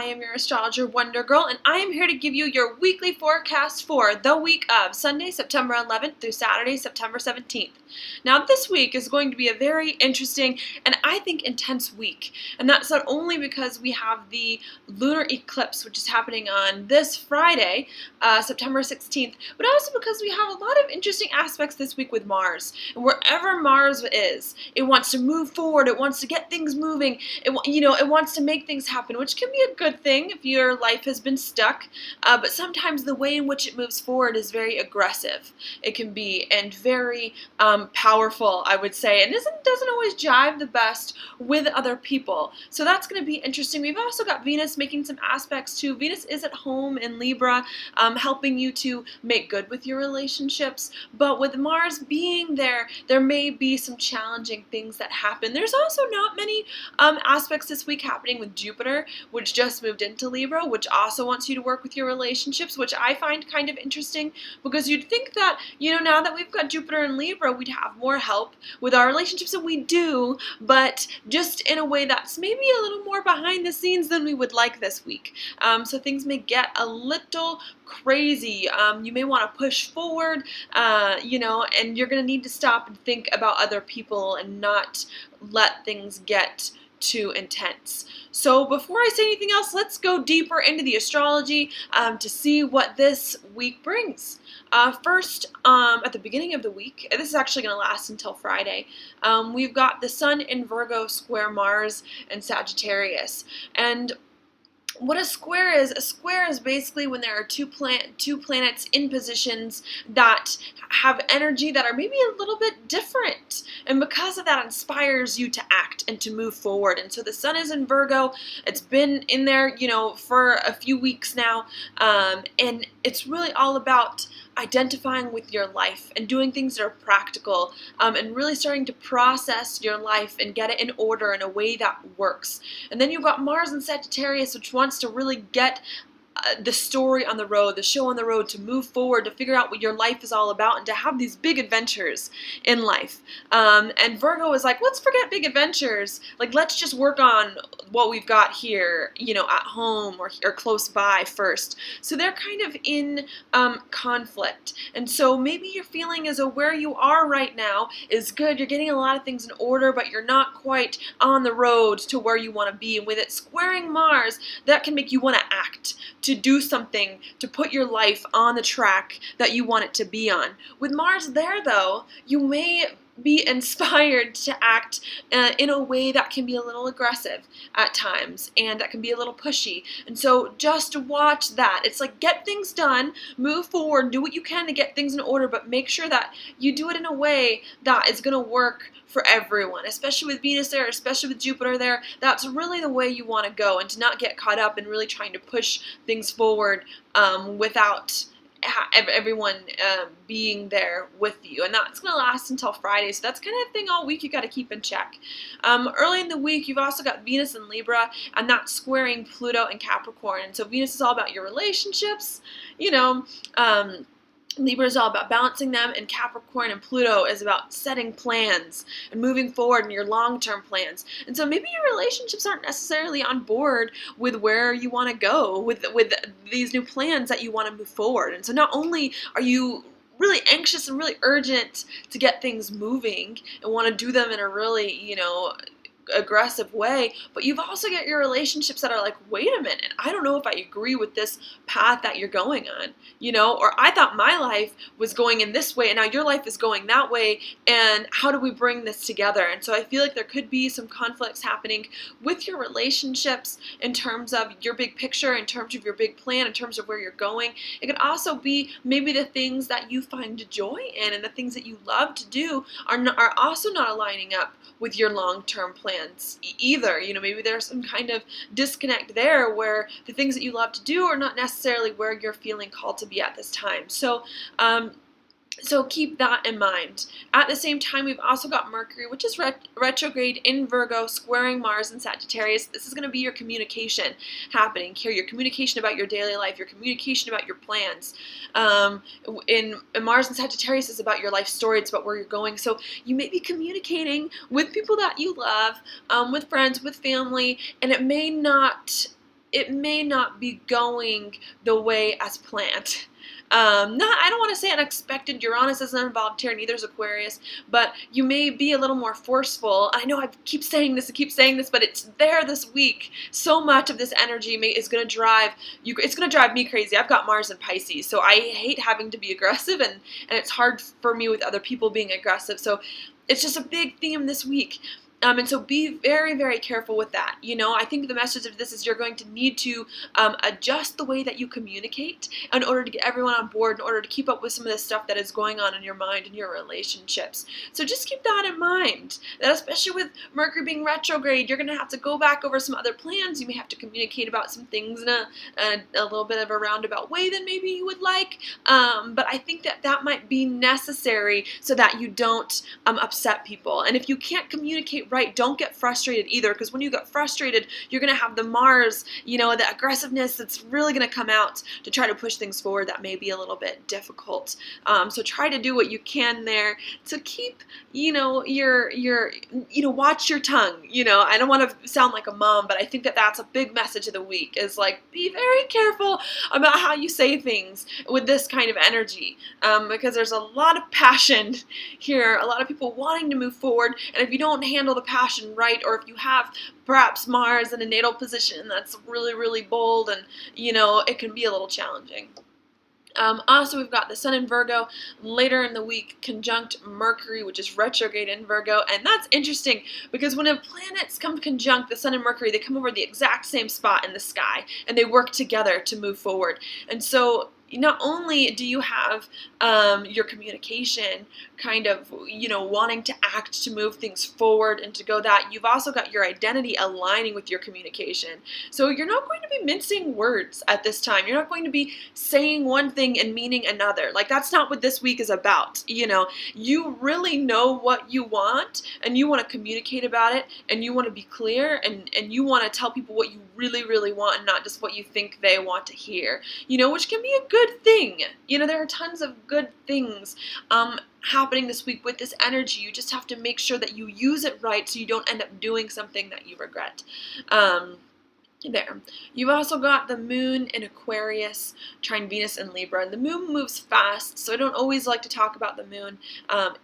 am your astrologer, Wonder Girl, and I am here to give you your weekly forecast for the week of Sunday, September 11th through Saturday, September 17th. Now, this week is going to be a very interesting and I think intense week, and that's not only because we have the lunar eclipse, which is happening on this Friday, September 16th, but also because we have a lot of interesting aspects this week with Mars. And wherever Mars is, it wants to move forward, it wants to get things moving, it wants to make things happen, which can be a good thing if your life has been stuck, but sometimes the way in which it moves forward is very aggressive. It can be, and very powerful, I would say, and doesn't always jive the best with other people. So that's going to be interesting. We've also got Venus making some aspects too. Venus is at home in Libra, helping you to make good with your relationships, but with Mars being there, there may be some challenging things that happen. There's also not many aspects this week happening with Jupiter, which just moved into Libra, which also wants you to work with your relationships, which I find kind of interesting, because you'd think that, now that we've got Jupiter in Libra, we'd have more help with our relationships, and we do, but just in a way that's maybe a little more behind the scenes than we would like this week. So things may get a little crazy. You may want to push forward, and you're going to need to stop and think about other people and not let things get too intense. So before I say anything else, let's go deeper into the astrology to see what this week brings. First, at the beginning of the week, this is actually going to last until Friday, we've got the Sun in Virgo square Mars and Sagittarius. And what a square is basically when there are two planets in positions that have energy that are maybe a little bit different, and because of that inspires you to act and to move forward. And so the Sun is in Virgo. It's been in there, for a few weeks now, and it's really all about identifying with your life and doing things that are practical, and really starting to process your life and get it in order in a way that works. And then you've got Mars in Sagittarius, which wants to really get the story on the road, the show on the road, to move forward, to figure out what your life is all about, and to have these big adventures in life. And Virgo is like, let's forget big adventures. Like, let's just work on what we've got here, at home or close by first. So they're kind of in conflict. And so maybe your feeling is where you are right now is good. You're getting a lot of things in order, but you're not quite on the road to where you want to be. And with it squaring Mars, that can make you want to act, to do something, to put your life on the track that you want it to be on. With Mars there, though, you may be inspired to act in a way that can be a little aggressive at times, and that can be a little pushy. And so just watch that. It's like, get things done, move forward, do what you can to get things in order, but make sure that you do it in a way that is going to work for everyone, especially with Venus there, especially with Jupiter there. That's really the way you want to go, and to not get caught up in really trying to push things forward without everyone being there with you. And that's going to last until Friday, so that's kind of thing all week you got to keep in check. Early in the week, you've also got Venus in Libra, and that's squaring Pluto and Capricorn. And so Venus is all about your relationships, Libra is all about balancing them, and Capricorn and Pluto is about setting plans and moving forward in your long-term plans. And so maybe your relationships aren't necessarily on board with where you want to go with these new plans that you want to move forward. And so not only are you really anxious and really urgent to get things moving and want to do them in a really, aggressive way, but you've also got your relationships that are like, wait a minute, I don't know if I agree with this path that you're going on, or I thought my life was going in this way and now your life is going that way, and how do we bring this together? And so I feel like there could be some conflicts happening with your relationships in terms of your big picture, in terms of your big plan, in terms of where you're going. It could also be maybe the things that you find joy in and the things that you love to do are also not aligning up with your long-term plans either. Maybe there's some kind of disconnect there where the things that you love to do are not necessarily where you're feeling called to be at this time. So So keep that in mind. At the same time, we've also got Mercury, which is retrograde in Virgo, squaring Mars and Sagittarius. This is going to be your communication happening here, your communication about your daily life, your communication about your plans. In Mars and Sagittarius is about your life story. It's about where you're going. So you may be communicating with people that you love, with friends, with family, and it may not it may not be going the way as planned. I don't want to say unexpected. Uranus isn't involved here, neither is Aquarius, but you may be a little more forceful. I know I keep saying this, but it's there this week. So much of this energy is going to drive you. It's going to drive me crazy. I've got Mars in Pisces, so I hate having to be aggressive, and it's hard for me with other people being aggressive. So it's just a big theme this week. And so be very, very careful with that. I think the message of this is you're going to need to adjust the way that you communicate in order to get everyone on board, in order to keep up with some of the stuff that is going on in your mind and your relationships. So just keep that in mind, that especially with Mercury being retrograde, you're going to have to go back over some other plans. You may have to communicate about some things in a little bit of a roundabout way than maybe you would like. But I think that might be necessary so that you don't upset people. And if you can't communicate right, don't get frustrated either, because when you get frustrated, you're going to have the Mars, the aggressiveness that's really going to come out to try to push things forward that may be a little bit difficult. So try to do what you can there to keep, watch your tongue. I don't want to sound like a mom, but I think that's a big message of the week is like, be very careful about how you say things with this kind of energy, because there's a lot of passion here, a lot of people wanting to move forward, and if you don't handle the passion right, or if you have perhaps Mars in a natal position that's really, really bold, and it can be a little challenging. Also, we've got the Sun in Virgo later in the week conjunct Mercury, which is retrograde in Virgo, and that's interesting because when planets come conjunct the Sun and Mercury, they come over the exact same spot in the sky, and they work together to move forward. And so not only do you have your communication kind of, wanting to act to move things forward and to go that, you've also got your identity aligning with your communication. So you're not going to be mincing words at this time. You're not going to be saying one thing and meaning another. Like, that's not what this week is about. You really know what you want, and you want to communicate about it, and you want to be clear, and you want to tell people what you really, really want, and not just what you think they want to hear, which can be a good thing. There are tons of good things happening this week with this energy. You just have to make sure that you use it right so you don't end up doing something that you regret. There. You've also got the moon in Aquarius, trine Venus in Libra, and the moon moves fast, so I don't always like to talk about the moon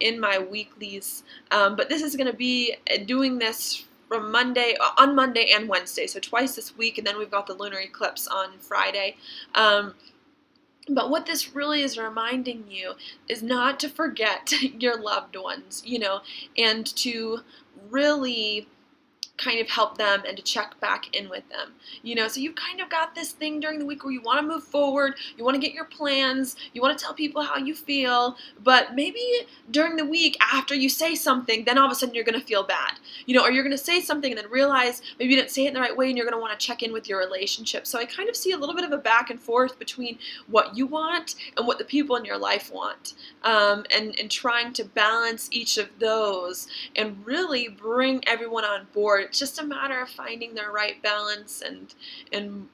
in my weeklies, but this is going to be doing this on Monday and Wednesday, so twice this week, and then we've got the lunar eclipse on Friday. But what this really is reminding you is not to forget your loved ones, and to really kind of help them and to check back in with them. So you've kind of got this thing during the week where you want to move forward, you want to get your plans, you want to tell people how you feel, but maybe during the week after you say something, then all of a sudden you're going to feel bad. Or you're going to say something and then realize maybe you didn't say it in the right way, and you're going to want to check in with your relationship. So I kind of see a little bit of a back and forth between what you want and what the people in your life want, and trying to balance each of those and really bring everyone on board. It's just a matter of finding the right balance and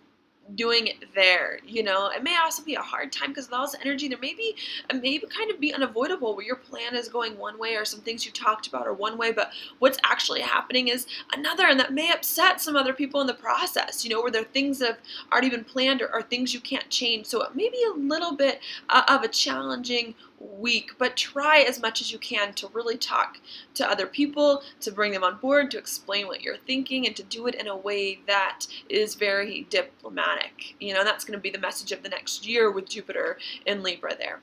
doing it there. It may also be a hard time because of all this energy. There may kind of be unavoidable where your plan is going one way, or some things you talked about are one way, but what's actually happening is another, and that may upset some other people in the process, where there are things that have already been planned, or things you can't change. So it may be a little bit of a challenging week, but try as much as you can to really talk to other people, to bring them on board, to explain what you're thinking, and to do it in a way that is very diplomatic. That's going to be the message of the next year with Jupiter in Libra there.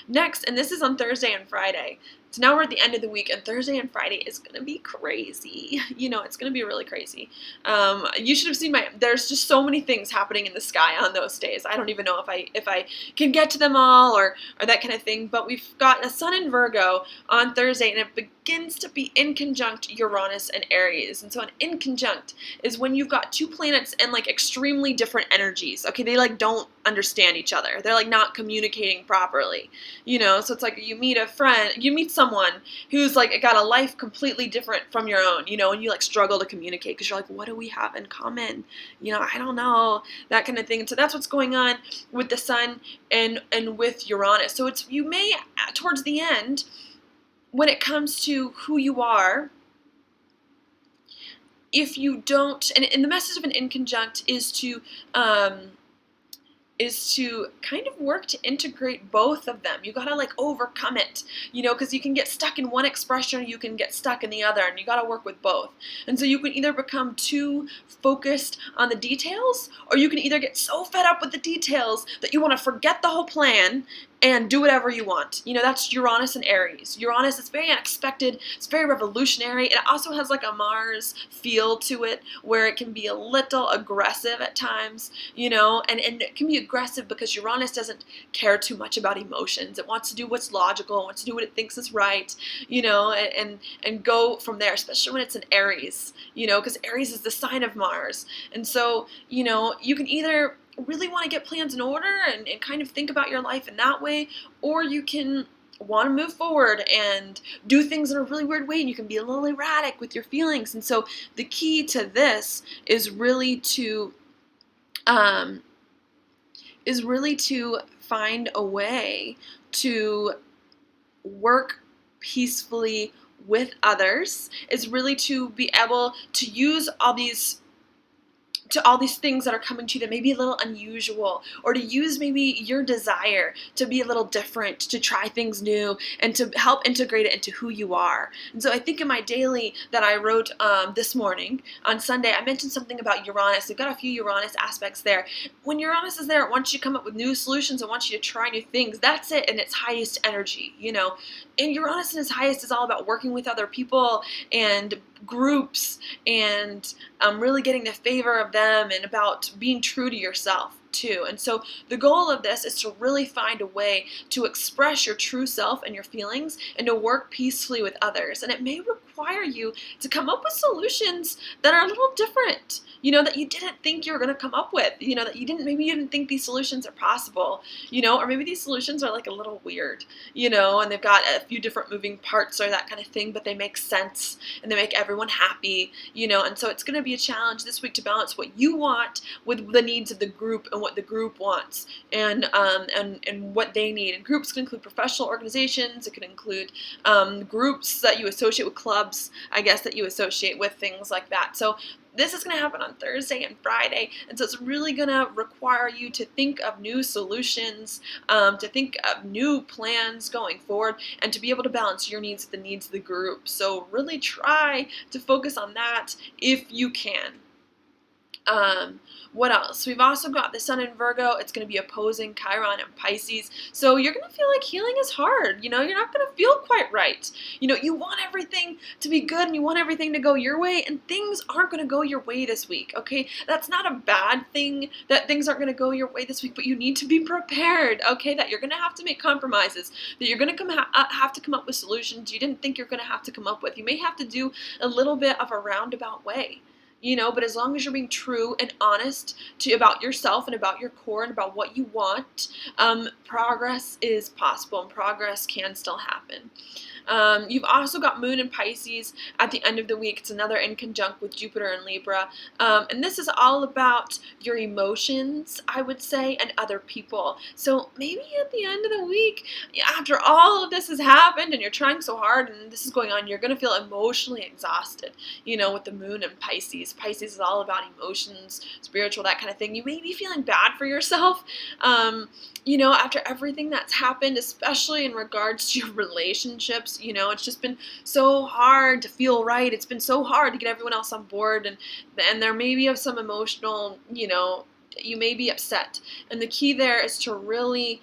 Next, and this is on Thursday and Friday. So now we're at the end of the week, and Thursday and Friday is going to be crazy. It's going to be really crazy. You should have seen there's just so many things happening in the sky on those days. I don't even know if I can get to them all or that kind of thing, but we've got a Sun in Virgo on Thursday, and it begins to be in conjunct Uranus and Aries. And so an in conjunct is when you've got two planets and extremely different energies. Okay, they don't understand each other. They're not communicating properly. So it's like you meet someone who's got a life completely different from your own, and you struggle to communicate because you're like, what do we have in common? I don't know, that kind of thing. And so that's what's going on with the Sun and with Uranus. So you may, towards the end, when it comes to who you are, if you don't, and the message of an inconjunct is to kind of work to integrate both of them. You gotta like overcome it, because you can get stuck in one expression or you can get stuck in the other, and you gotta work with both. And so you can either become too focused on the details, or you can either get so fed up with the details that you want to forget the whole plan and do whatever you want. That's Uranus and Aries. Uranus is very unexpected, it's very revolutionary. It also has like a Mars feel to it where it can be a little aggressive at times, and it can be aggressive because Uranus doesn't care too much about emotions. It wants to do what's logical, it wants to do what it thinks is right, and go from there, especially when it's in Aries, because Aries is the sign of Mars. And so, you can either really want to get plans in order and kind of think about your life in that way, or you can want to move forward and do things in a really weird way, and you can be a little erratic with your feelings. And so the key to this is really to find a way to work peacefully with others, is really to be able to use all these things that are coming to you that may be a little unusual, or to use maybe your desire to be a little different, to try things new, and to help integrate it into who you are. And so I think in my daily that I wrote this morning on Sunday, I mentioned something about Uranus. We've got a few Uranus aspects there. When Uranus is there, it wants you to come up with new solutions, it wants you to try new things. That's it in its highest energy, And Uranus in its highest is all about working with other people and groups, and really getting the favor of them, and about being true to yourself too. And so the goal of this is to really find a way to express your true self and your feelings, and to work peacefully with others. And it may require you to come up with solutions that are a little different, that you didn't think you were going to come up with, that maybe you didn't think these solutions are possible, or maybe these solutions are like a little weird, and they've got a few different moving parts or that kind of thing, but they make sense and they make everyone happy, and so it's going to be a challenge this week to balance what you want with the needs of the group and what the group wants, and what they need. And groups can include professional organizations, it can include groups that you associate with, clubs, I guess, that you associate with, things like that. So this is going to happen on Thursday and Friday, and so it's really going to require you to think of new solutions, to think of new plans going forward, and to be able to balance your needs with the needs of the group. So really try to focus on that if you can. What else? We've also got the Sun in Virgo. It's going to be opposing Chiron and Pisces. So you're going to feel like healing is hard. You're not going to feel quite right. You want everything to be good, and you want everything to go your way, and things aren't going to go your way this week, okay? That's not a bad thing that things aren't going to go your way this week, but you need to be prepared, okay? That you're going to have to make compromises, that you're going to have to come up with solutions you didn't think you're going to have to come up with. You may have to do a little bit of a roundabout way. But as long as you're being true and honest about yourself and about your core and about what you want, progress is possible, and progress can still happen. You've also got Moon in Pisces at the end of the week. It's another in conjunct with Jupiter and Libra. And this is all about your emotions, I would say, and other people. So maybe at the end of the week, after all of this has happened and you're trying so hard and this is going on, you're going to feel emotionally exhausted, with the Moon in Pisces. Pisces is all about emotions, spiritual, that kind of thing. You may be feeling bad for yourself, after everything that's happened, especially in regards to your relationships. It's just been so hard to feel right. It's been so hard to get everyone else on board, and there may be some emotional, you may be upset. And the key there is to really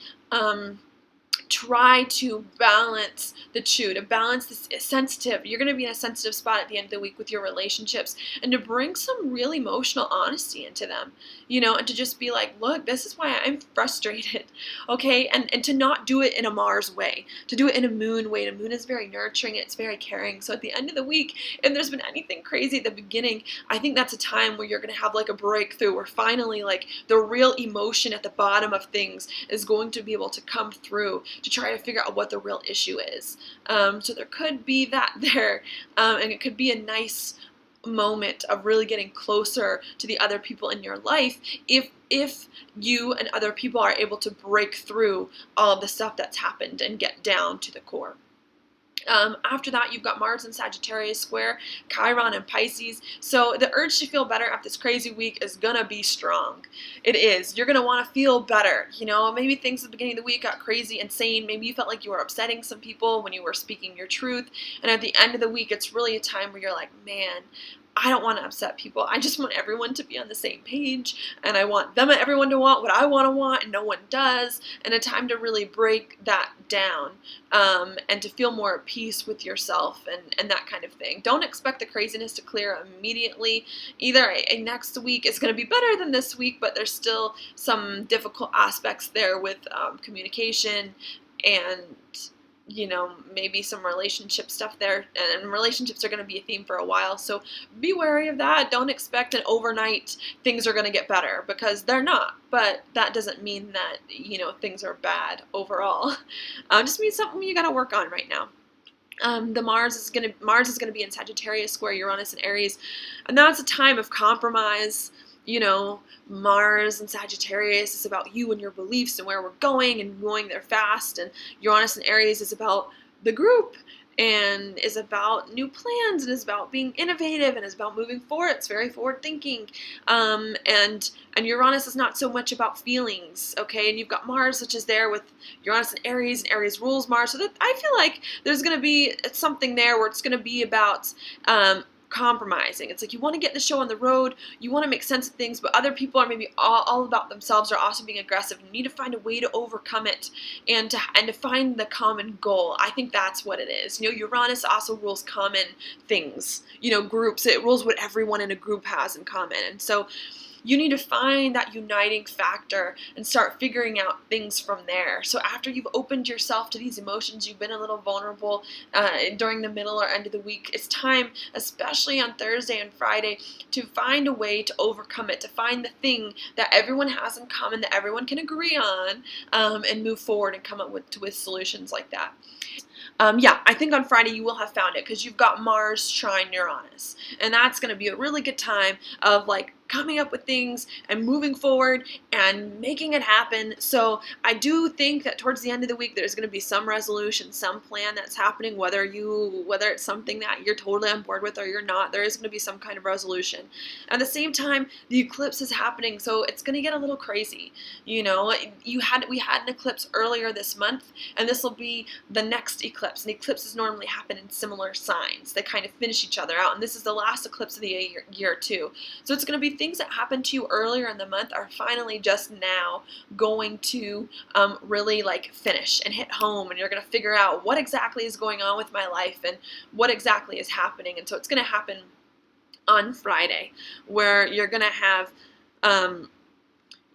try to balance the two, to balance this sensitive. You're going to be in a sensitive spot at the end of the week with your relationships, and to bring some real emotional honesty into them, and to just be like, look, this is why I'm frustrated, okay? And to not do it in a Mars way, to do it in a Moon way. And a Moon is very nurturing, it's very caring. So at the end of the week, if there's been anything crazy at the beginning, I think that's a time where you're going to have like a breakthrough, where finally like the real emotion at the bottom of things is going to be able to come through, to try to figure out what the real issue is. So there could be that there, and it could be a nice moment of really getting closer to the other people in your life if you and other people are able to break through all of the stuff that's happened and get down to the core. After that, you've got Mars in Sagittarius square, Chiron in Pisces. So the urge to feel better after this crazy week is going to be strong. It is. You're going to want to feel better. Maybe things at the beginning of the week got crazy, insane. Maybe you felt like you were upsetting some people when you were speaking your truth. And at the end of the week, it's really a time where you're like, man, I don't want to upset people. I just want everyone to be on the same page, and I want everyone to want what I want, and no one does, and a time to really break that down, and to feel more at peace with yourself and that kind of thing. Don't expect the craziness to clear immediately. Either next week is going to be better than this week, but there's still some difficult aspects there with communication and maybe some relationship stuff there, and relationships are going to be a theme for a while, so be wary of that. Don't expect that overnight things are going to get better, because they're not, but that doesn't mean that, things are bad overall. Just means something you got to work on right now. The Mars is gonna be in Sagittarius square Uranus and Aries, and that's a time of compromise. Mars and Sagittarius is about you and your beliefs and where we're going and going there fast, and Uranus and Aries is about the group and is about new plans and is about being innovative and is about moving forward. It's very forward thinking, and Uranus is not so much about feelings, okay? And you've got Mars, which is there with Uranus and Aries rules Mars, so that I feel like there's going to be something there where it's going to be about compromising. It's like you want to get the show on the road, you want to make sense of things, but other people are maybe all about themselves, are also being aggressive. You need to find a way to overcome it and to find the common goal. I think that's what it is. Uranus also rules common things, groups. It rules what everyone in a group has in common. And so you need to find that uniting factor and start figuring out things from there. So after you've opened yourself to these emotions, you've been a little vulnerable during the middle or end of the week, it's time, especially on Thursday and Friday, to find a way to overcome it, to find the thing that everyone has in common, that everyone can agree on, and move forward and come up with solutions like that. I think on Friday you will have found it, because you've got Mars trine Uranus, and that's going to be a really good time of coming up with things and moving forward and making it happen. So I do think that towards the end of the week there's going to be some resolution, some plan that's happening, whether it's something that you're totally on board with or you're not. There is going to be some kind of resolution. At the same time, the eclipse is happening, so it's going to get a little crazy. We had an eclipse earlier this month, and this will be the next eclipse. And eclipses normally happen in similar signs. They kind of finish each other out, and this is the last eclipse of the year too. So it's going to be things that happened to you earlier in the month are finally just now going to really finish and hit home, and you're going to figure out what exactly is going on with my life and what exactly is happening. And so it's going to happen on Friday, where you're going to have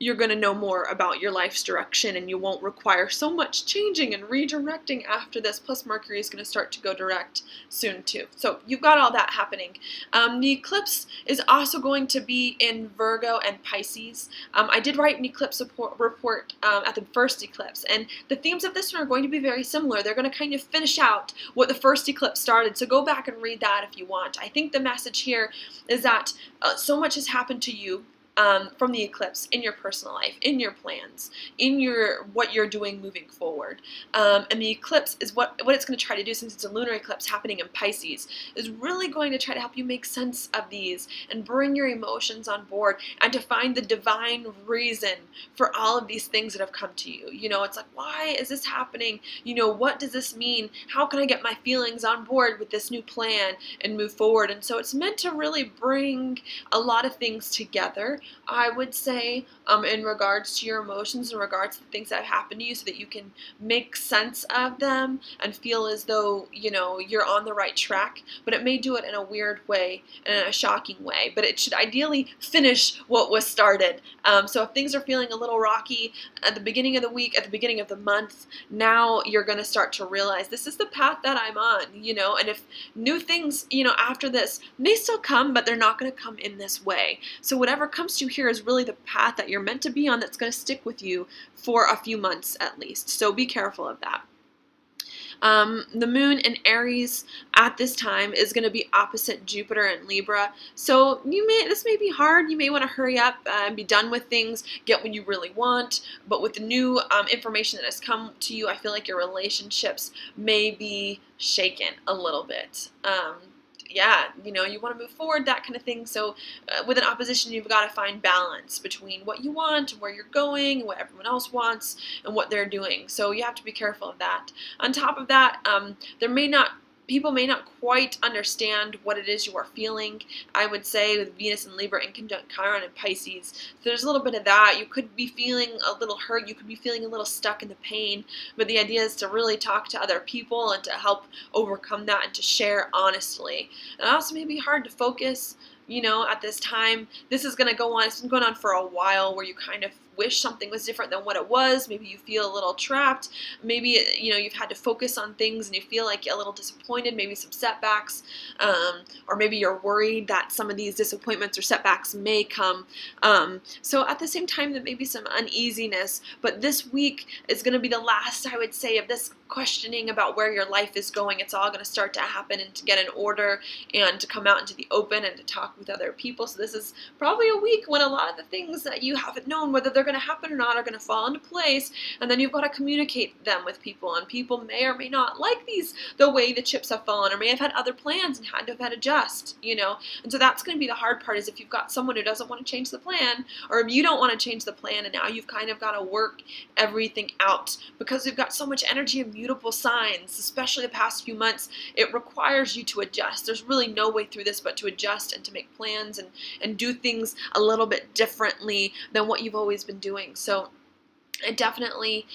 you're going to know more about your life's direction, and you won't require so much changing and redirecting after this. Plus Mercury is going to start to go direct soon too. So you've got all that happening. The eclipse is also going to be in Virgo and Pisces. I did write an eclipse report at the first eclipse, and the themes of this one are going to be very similar. They're going to kind of finish out what the first eclipse started, so go back and read that if you want. I think the message here is that so much has happened to you from the eclipse in your personal life, in your plans, in what you're doing moving forward. And the eclipse is what it's going to try to do, since it's a lunar eclipse happening in Pisces, is really going to try to help you make sense of these and bring your emotions on board and to find the divine reason for all of these things that have come to you. It's like, why is this happening? What does this mean? How can I get my feelings on board with this new plan and move forward? And so it's meant to really bring a lot of things together, I would say, in regards to your emotions, in regards to the things that have happened to you, so that you can make sense of them and feel as though, you're on the right track. But it may do it in a weird way and in a shocking way. But it should ideally finish what was started. So if things are feeling a little rocky at the beginning of the week, at the beginning of the month, now you're going to start to realize this is the path that I'm on, and if new things, after this may still come, but they're not going to come in this way. So whatever comes to you here is really the path that you're meant to be on, that's going to stick with you for a few months at least. So be careful of that. The moon in Aries at this time is going to be opposite Jupiter in Libra. So this may be hard. You may want to hurry up and be done with things, get what you really want. But with the new information that has come to you, I feel like your relationships may be shaken a little bit. Yeah, you want to move forward, that kind of thing. So with an opposition, you've got to find balance between what you want, where you're going, and what everyone else wants, and what they're doing. So you have to be careful of that. On top of that, people may not quite understand what it is you are feeling. I would say with Venus and Libra in conjunct Chiron and Pisces, there's a little bit of that. You could be feeling a little hurt. You could be feeling a little stuck in the pain. But the idea is to really talk to other people and to help overcome that and to share honestly. And it also may be hard to focus, at this time. This is going to go on. It's been going on for a while where you kind of wish something was different than what it was. Maybe you feel a little trapped. Maybe, you've had to focus on things and you feel like you're a little disappointed, maybe some setbacks, or maybe you're worried that some of these disappointments or setbacks may come. So at the same time, there may be some uneasiness, but this week is going to be the last, I would say, of this questioning about where your life is going. It's all going to start to happen and to get in order and to come out into the open and to talk with other people. So this is probably a week when a lot of the things that you haven't known whether they're going to happen or not are going to fall into place, and then you've got to communicate them with people, and people may or may not like the way the chips have fallen, or may have had other plans and had to have adjust, and so that's going to be the hard part, is if you've got someone who doesn't want to change the plan, or if you don't want to change the plan, and now you've kind of got to work everything out, because we've got so much energy and mutable signs, especially the past few months. It requires you to adjust. There's really no way through this but to adjust and to make plans and do things a little bit differently than what you've always been doing. So I definitely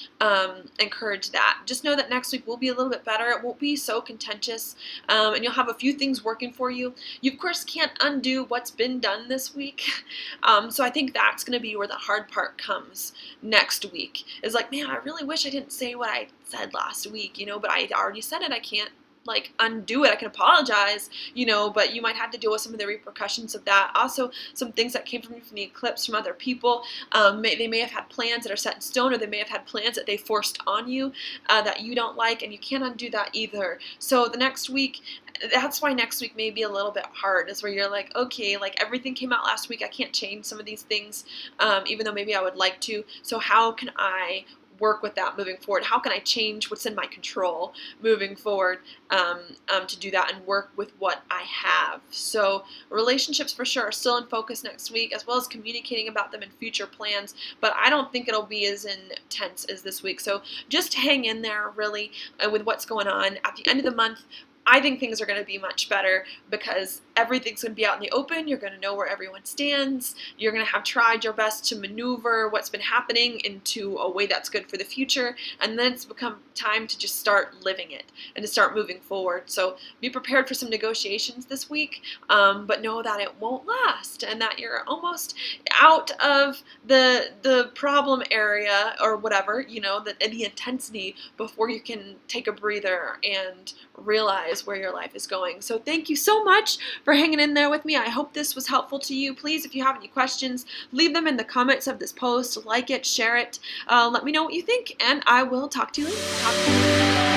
encourage that. Just know that next week will be a little bit better. It won't be so contentious, and you'll have a few things working for you. You, of course, can't undo what's been done this week, so I think that's going to be where the hard part comes next week. Is like, man, I really wish I didn't say what I said last week, but I already said it. I can't undo it. I can apologize, but you might have to deal with some of the repercussions of that. Also, some things that came from the eclipse from other people. They may have had plans that are set in stone, or they may have had plans that they forced on you that you don't like, and you can't undo that either. So the next week, that's why next week may be a little bit hard, is where you're like, okay, everything came out last week. I can't change some of these things, even though maybe I would like to. So how can I work with that moving forward? How can I change what's in my control moving forward to do that and work with what I have? So relationships for sure are still in focus next week, as well as communicating about them in future plans, but I don't think it'll be as intense as this week. So just hang in there, really, with what's going on. At the end of the month, I think things are going to be much better because everything's going to be out in the open. You're going to know where everyone stands. You're going to have tried your best to maneuver what's been happening into a way that's good for the future. And then it's become time to just start living it and to start moving forward. So be prepared for some negotiations this week, but know that it won't last and that you're almost out of the problem area or whatever, the intensity before you can take a breather and realize where your life is going. So thank you so much for hanging in there with me. I hope this was helpful to you. Please, if you have any questions, leave them in the comments of this post. Like it, share it, let me know what you think, and I will talk to you later. Talk to you later.